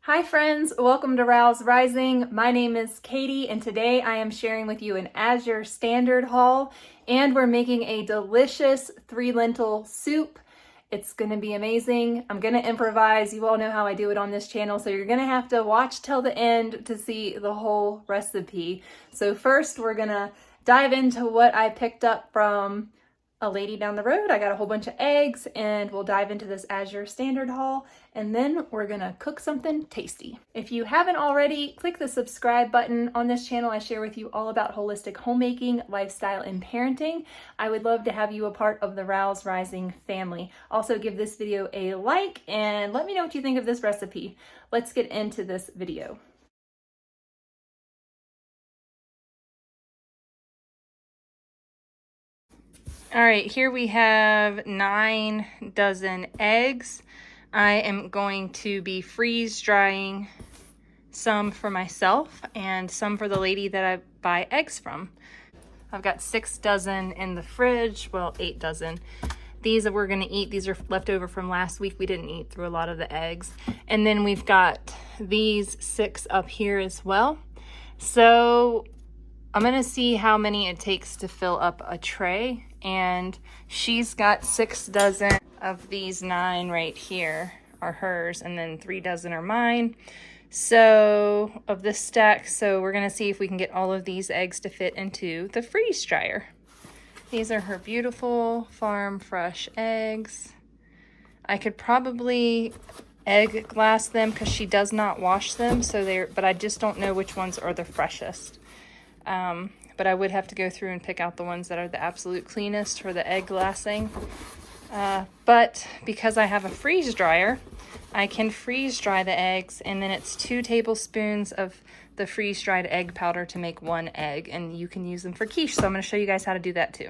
Hi friends, welcome to Rouse Rising. My name is Katie and today I am sharing with you an Azure Standard haul and we're making a delicious 3-lentil soup. It's going to be amazing. I'm going to improvise. You all know how I do it on this channel, so you're going to have to watch till the end to see the whole recipe. So first we're going to dive into what I picked up from a lady down the road. I got a whole bunch of eggs and we'll dive into this Azure Standard haul and then we're gonna cook something tasty. If you haven't already, click the subscribe button. On this channel I share with you all about holistic homemaking, lifestyle, and parenting. I would love to have you a part of the Rouse Rising family. Also give this video a like and let me know what you think of this recipe. Let's get into this video. All right, here we have 9 dozen eggs. I am going to be freeze drying some for myself and some for the lady that I buy eggs from. I've got 6 dozen in the fridge, well, 8 dozen. These that we're gonna eat, these are left over from last week. We didn't eat through a lot of the eggs. And then we've got these 6 up here as well. So I'm gonna see how many it takes to fill up a tray, and she's got 6 dozen of these 9 right here are hers, and then 3 dozen are mine. So of this stack, so we're gonna see if we can get all of these eggs to fit into the freeze dryer. These are her beautiful farm fresh eggs. I could probably egg glass them because she does not wash them, so but I just don't know which ones are the freshest. But I would have to go through and pick out the ones that are the absolute cleanest for the egg glassing. But because I have a freeze dryer, I can freeze dry the eggs, and then it's 2 tablespoons of the freeze dried egg powder to make 1 egg, and you can use them for quiche. So I'm going to show you guys how to do that too.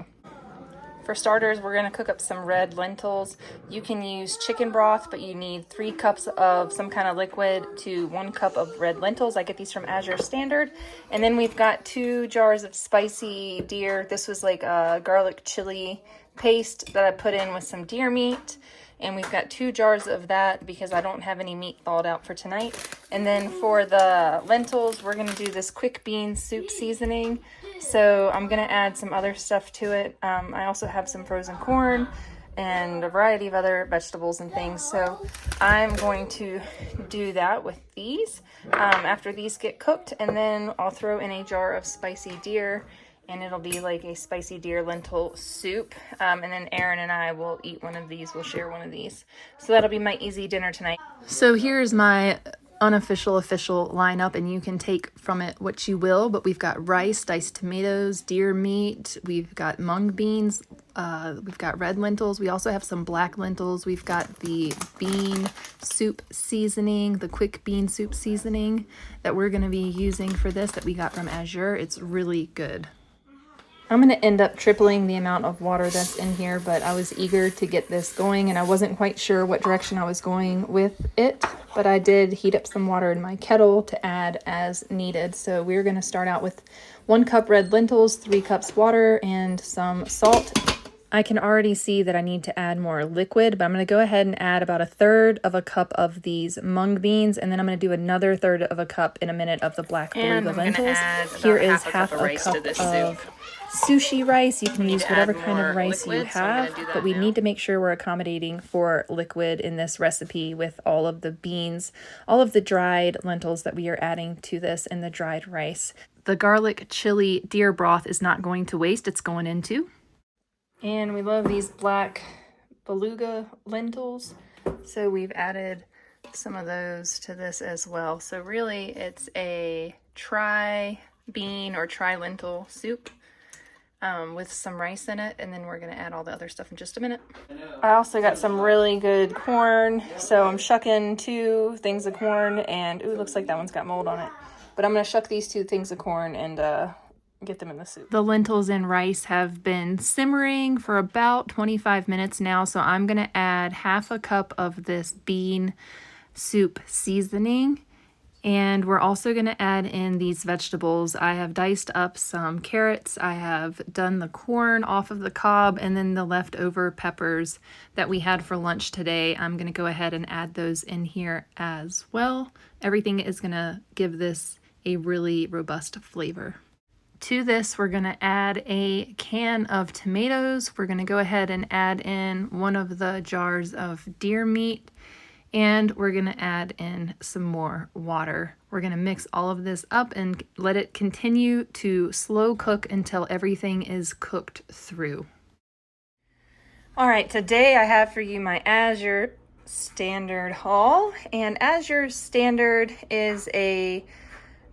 For starters, we're going to cook up some red lentils. You can use chicken broth, but you need 3 cups of some kind of liquid to 1 cup of red lentils. I get these from Azure Standard. And then we've got 2 jars of spicy deer. This was like a garlic chili paste that I put in with some deer meat. And we've got 2 jars of that because I don't have any meat thawed out for tonight. And then for the lentils, we're going to do this quick bean soup seasoning. So I'm going to add some other stuff to it. I also have some frozen corn and a variety of other vegetables and things. So I'm going to do that with these after these get cooked. And then I'll throw in a jar of spicy deer, and it'll be like a spicy deer lentil soup. And then Aaron and I will eat one of these. We'll share one of these. So that'll be my easy dinner tonight. So here's my official lineup, and you can take from it what you will, but we've got rice, diced tomatoes, deer meat, we've got mung beans, we've got red lentils, we also have some black lentils, we've got the bean soup seasoning, the quick bean soup seasoning that we're going to be using for this that we got from Azure. It's really good. I'm going to end up tripling the amount of water that's in here, but I was eager to get this going and I wasn't quite sure what direction I was going with it, but I did heat up some water in my kettle to add as needed. So we're going to start out with 1 cup red lentils, 3 cups water, and some salt. I can already see that I need to add more liquid, but I'm going to go ahead and add about 1/3 of a cup of these mung beans, and then I'm going to do another 1/3 of a cup in a minute of the black beluga lentils. Here is half a cup of sushi rice. You can use whatever kind of rice you have, but we need to make sure we're accommodating for liquid in this recipe with all of the beans, all of the dried lentils that we are adding to this, and the dried rice. The garlic chili deer broth is not going to waste. It's going into. And we love these black beluga lentils, so we've added some of those to this as well. So really it's a tri-bean or tri-lentil soup with some rice in it, and then we're going to add all the other stuff in just a minute. I also got some really good corn, so I'm shucking 2 things of corn, and ooh, looks like that one's got mold on it. But I'm going to shuck these 2 things of corn and get them in the soup. The lentils and rice have been simmering for about 25 minutes now, so I'm going to add half a cup of this bean soup seasoning And we're also going to add in these vegetables. I have diced up some carrots. I have done the corn off of the cob, and then the leftover peppers that we had for lunch today. I'm going to go ahead and add those in here as well. Everything is going to give this a really robust flavor. To this, we're going to add a can of tomatoes. We're going to go ahead and add in one of the jars of deer meat. And we're going to add in some more water. We're going to mix all of this up and let it continue to slow cook until everything is cooked through. All right, today I have for you my Azure Standard haul. And Azure Standard is a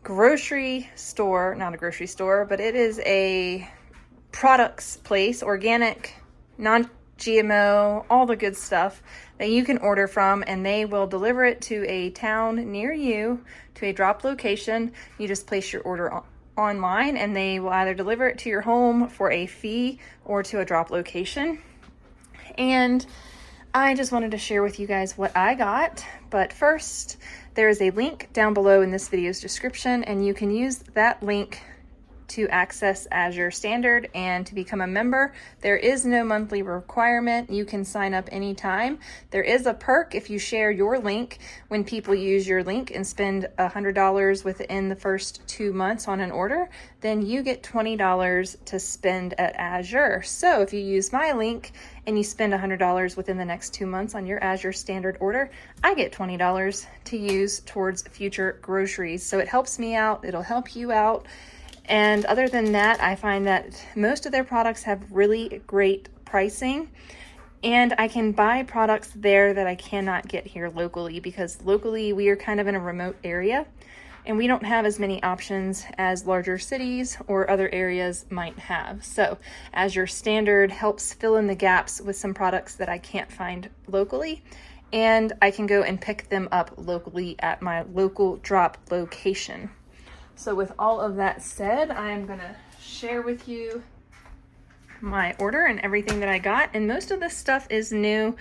grocery store, not a grocery store, but it is a products place, organic, non-GMO, all the good stuff that you can order from, and they will deliver it to a town near you, to a drop location. You just place your order online, and they will either deliver it to your home for a fee or to a drop location. And I just wanted to share with you guys what I got. But first, there is a link down below in this video's description, and you can use that link to access Azure Standard and to become a member. There is no monthly requirement. You can sign up anytime. There is a perk if you share your link. When people use your link and spend $100 within the first 2 months on an order, then you get $20 to spend at Azure. So if you use my link and you spend $100 within the next 2 months on your Azure Standard order, I get $20 to use towards future groceries. So it helps me out. It'll help you out. And other than that, I find that most of their products have really great pricing, and I can buy products there that I cannot get here locally, because locally we are kind of in a remote area and we don't have as many options as larger cities or other areas might have. So Azure Standard helps fill in the gaps with some products that I can't find locally, and I can go and pick them up locally at my local drop location. So with all of that said, I'm going to share with you my order and everything that I got. And most of this stuff is new.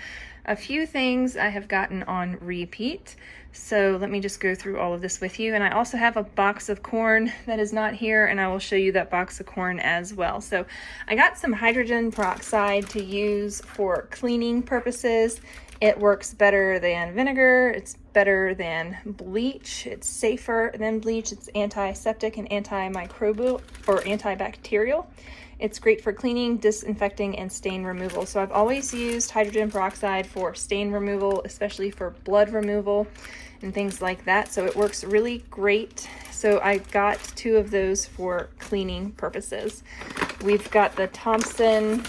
A few things I have gotten on repeat. So let me just go through all of this with you. And I also have a box of corn that is not here, and I will show you that box of corn as well. So I got some hydrogen peroxide to use for cleaning purposes. It works better than vinegar. It's better than bleach. It's safer than bleach. It's antiseptic and antimicrobial or antibacterial. It's great for cleaning, disinfecting, and stain removal. So I've always used hydrogen peroxide for stain removal, especially for blood removal and things like that. So it works really great. So I got 2 of those for cleaning purposes. We've got the Thompson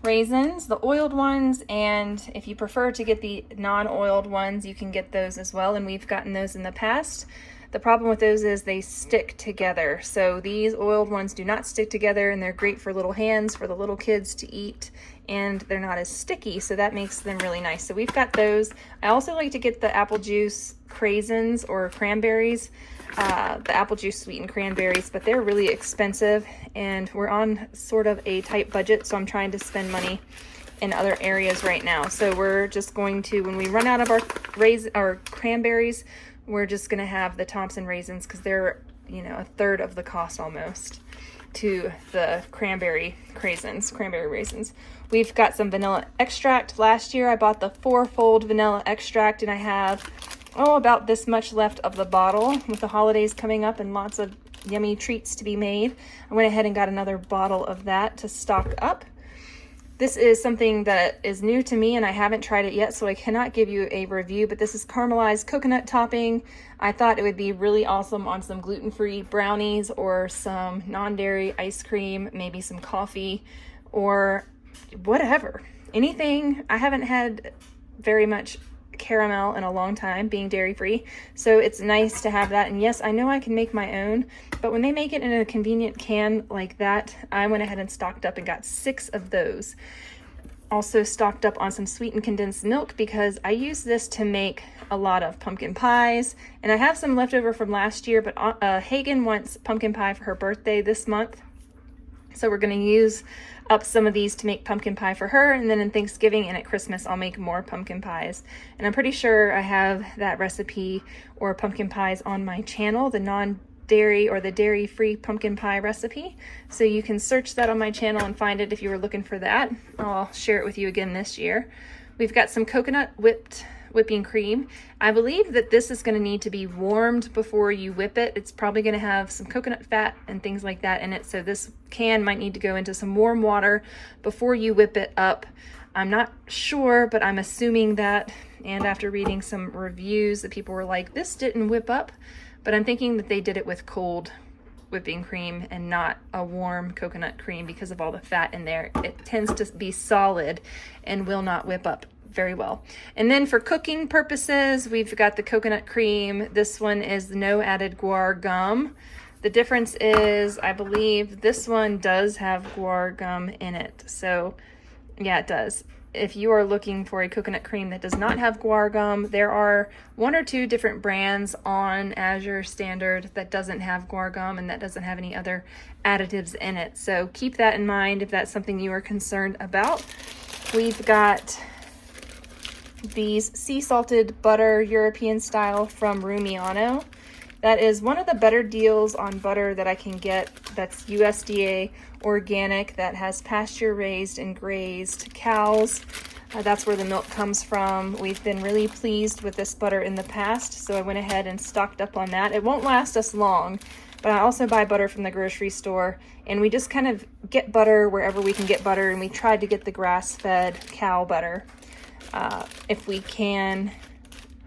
raisins, the oiled ones, and if you prefer to get the non-oiled ones, you can get those as well, and we've gotten those in the past. The problem with those is they stick together. So these oiled ones do not stick together, and they're great for little hands, for the little kids to eat, and they're not as sticky, so that makes them really nice. So we've got those. I also like to get the apple juice craisins or cranberries, the apple juice sweetened cranberries, but they're really expensive, and we're on sort of a tight budget, so I'm trying to spend money in other areas right now. So we're just going to, when we run out of our cranberries, we're just going to have the Thompson raisins, because they're, you know, a third of the cost almost to the cranberry raisins. We've got some vanilla extract. Last year I bought the 4-fold vanilla extract, and I have about this much left of the bottle. With the holidays coming up and lots of yummy treats to be made, I went ahead and got another bottle of that to stock up. This is something that is new to me, and I haven't tried it yet, so I cannot give you a review, but this is caramelized coconut topping. I thought it would be really awesome on some gluten-free brownies or some non-dairy ice cream, maybe some coffee or whatever. Anything. I haven't had very much caramel in a long time, being dairy-free, so it's nice to have that. And yes, I know I can make my own, but when they make it in a convenient can like that, I went ahead and stocked up and got 6 of those. Also stocked up on some sweetened condensed milk, because I use this to make a lot of pumpkin pies, and I have some left over from last year, but Hagen wants pumpkin pie for her birthday this month, So we're going to use up some of these to make pumpkin pie for her, and then in Thanksgiving and at Christmas I'll make more pumpkin pies. And I'm pretty sure I have that recipe or pumpkin pies on my channel, the non-dairy or the dairy-free pumpkin pie recipe. So you can search that on my channel and find it if you were looking for that. I'll share it with you again this year. We've got some coconut whipping cream. I believe that this is going to need to be warmed before you whip it. It's probably going to have some coconut fat and things like that in it, so this can might need to go into some warm water before you whip it up. I'm not sure, but I'm assuming that, and after reading some reviews that people were like, this didn't whip up, but I'm thinking that they did it with cold whipping cream and not a warm coconut cream because of all the fat in there. It tends to be solid and will not whip up very well. And then for cooking purposes, we've got the coconut cream. This one is no added guar gum. The difference is, I believe this one does have guar gum in it. So yeah, it does. If you are looking for a coconut cream that does not have guar gum, there are 1 or 2 different brands on Azure Standard that doesn't have guar gum and that doesn't have any other additives in it. So keep that in mind if that's something you are concerned about. We've got these sea salted butter European style from Rumiano. That is one of the better deals on butter that I can get that's USDA organic, that has pasture raised and grazed cows. That's where the milk comes from. We've been really pleased with this butter in the past, so I went ahead and stocked up on that. It won't last us long, but I also buy butter from the grocery store, and we just kind of get butter wherever we can get butter, and we tried to get the grass-fed cow butter if we can,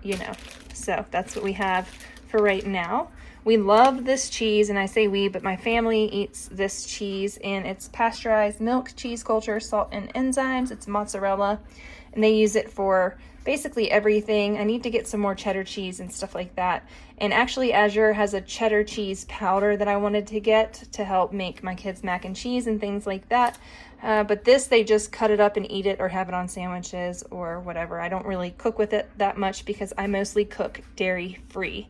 you know. So that's what we have for right now. We love this cheese, and I say we, but my family eats this cheese, and it's pasteurized milk, cheese culture, salt, and enzymes. It's mozzarella, and they use it for basically everything. I need to get some more cheddar cheese and stuff like that. And actually, Azure has a cheddar cheese powder that I wanted to get to help make my kids mac and cheese and things like that. But this, they just cut it up and eat it or have it on sandwiches or whatever. I don't really cook with it that much because I mostly cook dairy-free.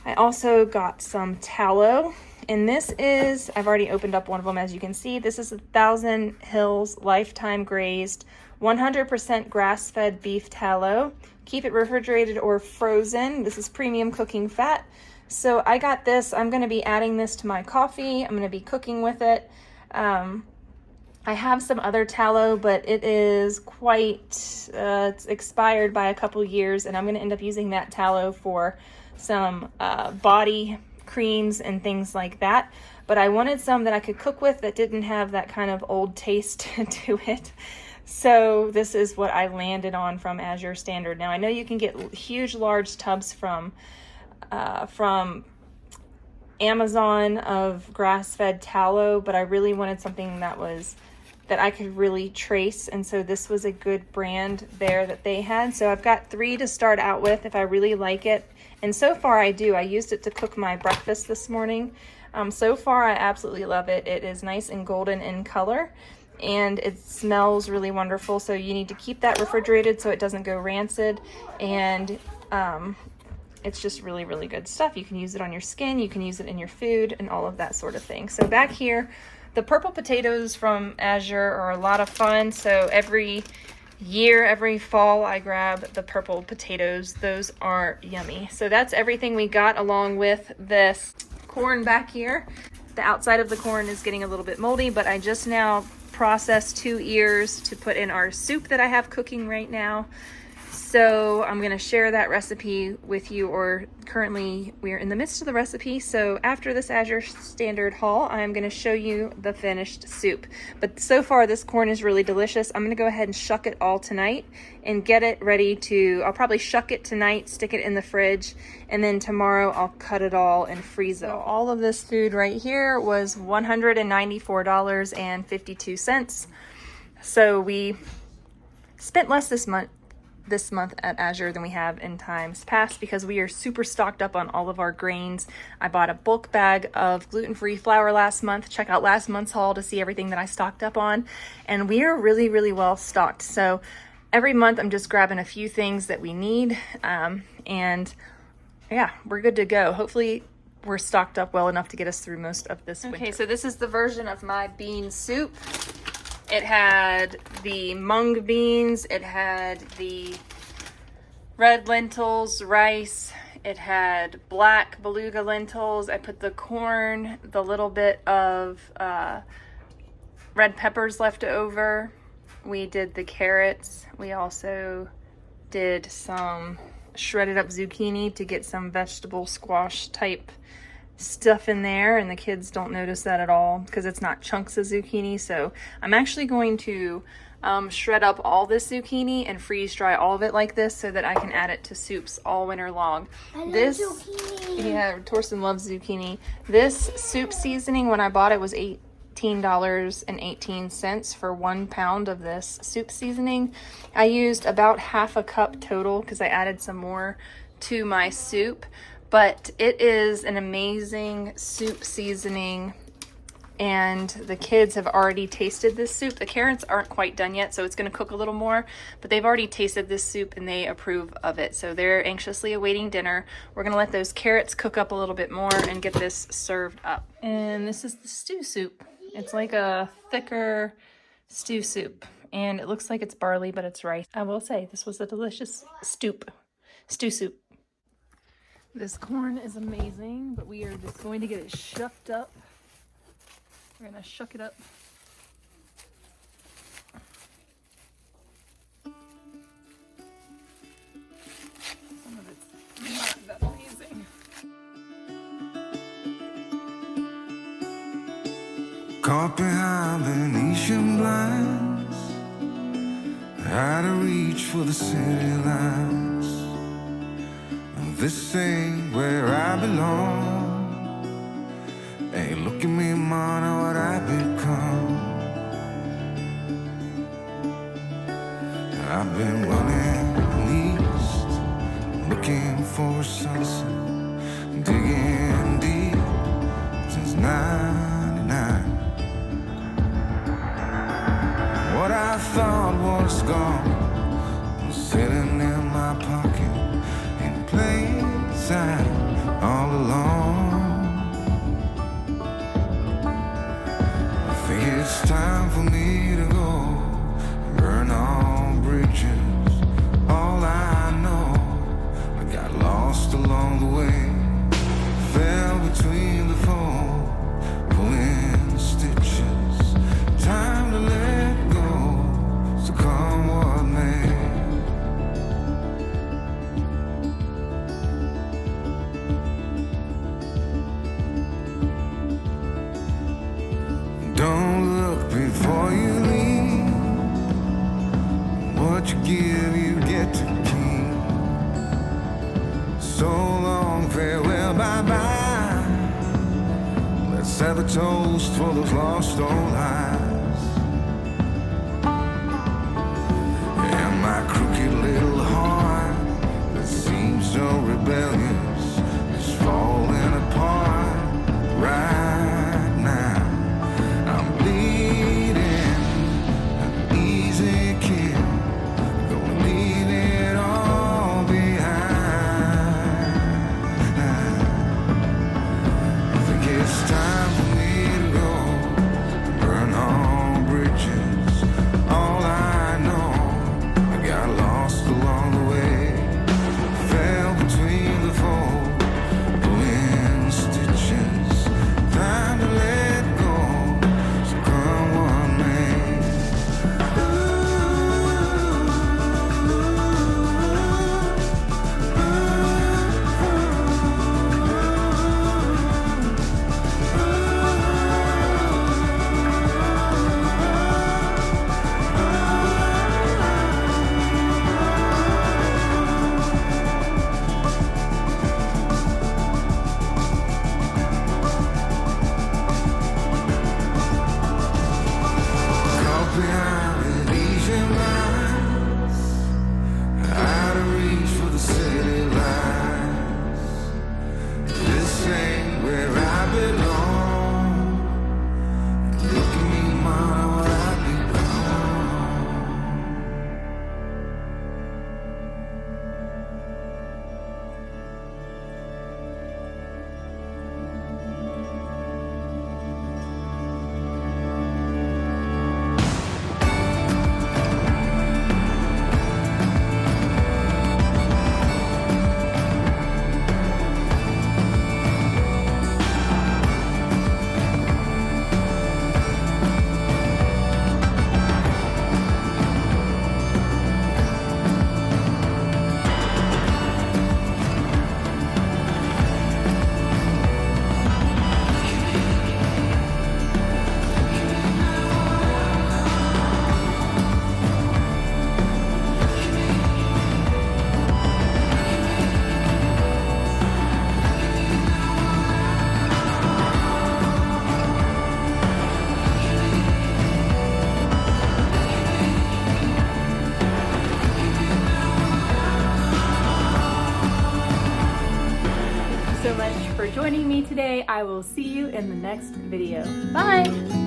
I also got some tallow, and this is, I've already opened up one of them, as you can see. This is 1,000 Hills Lifetime Grazed 100% grass-fed beef tallow. Keep it refrigerated or frozen. This is premium cooking fat. So I got this. I'm going to be adding this to my coffee. I'm going to be cooking with it. I have some other tallow, but it is quite, it's expired by a couple years, and I'm going to end up using that tallow for some body creams and things like that. But I wanted some that I could cook with that didn't have that kind of old taste to it. So this is what I landed on from Azure Standard. Now I know you can get huge, large tubs from Amazon of grass-fed tallow, but I really wanted something that I could really trace, and so this was a good brand there that they had. So I've got 3 to start out with if I really like it, and so far I do. I used it to cook my breakfast this morning. So far I absolutely love it. It is nice and golden in color, and it smells really wonderful. So you need to keep that refrigerated so it doesn't go rancid, and it's just really, really good stuff. You can use it on your skin, you can use it in your food, and all of that sort of thing. So back here, the purple potatoes from Azure are a lot of fun. So every year, every fall, I grab the purple potatoes. Those are yummy. So that's everything we got, along with this corn back here. The outside of the corn is getting a little bit moldy, but I just now processed 2 ears to put in our soup that I have cooking right now. So I'm going to share that recipe with you, or currently we're in the midst of the recipe. So after this Azure Standard haul, I'm going to show you the finished soup. But so far this corn is really delicious. I'm going to go ahead and shuck it all tonight and get it ready to, I'll probably shuck it tonight, stick it in the fridge, and then tomorrow I'll cut it all and freeze it. So all of this food right here was $194.52. So we spent less this month at Azure than we have in times past because we are super stocked up on all of our grains. I bought a bulk bag of gluten-free flour last month. Check out last month's haul to see everything that I stocked up on, and we are really, really well stocked. So every month I'm just grabbing a few things that we need, and yeah, we're good to go. Hopefully we're stocked up well enough to get us through most of this winter. Okay, so this is the version of my bean soup. It had the mung beans, it had the red lentils, rice, it had black beluga lentils. I put the corn, the little bit of red peppers left over. We did the carrots. We also did some shredded up zucchini to get some vegetable squash type stuff in there, and the kids don't notice that at all because it's not chunks of zucchini. So I'm actually going to shred up all this zucchini and freeze dry all of it like this so that I can add it to soups all winter long. I love zucchini. Yeah, Torsten loves zucchini. This soup seasoning, when I bought it, was $18.18 for 1 pound of this soup seasoning. I used about half a cup total because I added some more to my soup. But it is an amazing soup seasoning, and the kids have already tasted this soup. The carrots aren't quite done yet, so it's going to cook a little more, but they've already tasted this soup and they approve of it. So they're anxiously awaiting dinner. We're going to let those carrots cook up a little bit more and get this served up. And this is the stew soup. It's like a thicker stew soup, and it looks like it's barley, but it's rice. I will say this was a delicious stew soup. This corn is amazing, but we are just going to get it shucked up. We're going to shuck it up. Some of it's not that amazing. Caught behind Venetian blinds, out of reach for the city lights. This ain't where I belong. Hey, look at me, man, what I've become. I've been running east, looking for a sunset, digging deep since '99. What I thought was gone was sitting in my pocket, plain sight all along. I think it's time for me to go, burn all bridges. All I know, I got lost along the way, fell between the foam, pulling stitches. Time to let go, so come what may. Don't look before you leave. What you give, you get to keep. So long, farewell, bye-bye. Let's have a toast for those lost old lives. And my crooked little heart that seems so rebellious is falling apart right now. I'm bleeding, an easy kill, gonna leave it all behind. I think it's time for me to go, burn all bridges. All I know, I got lost along the way, fell between the so much for joining me today. I will see you in the next video. Bye!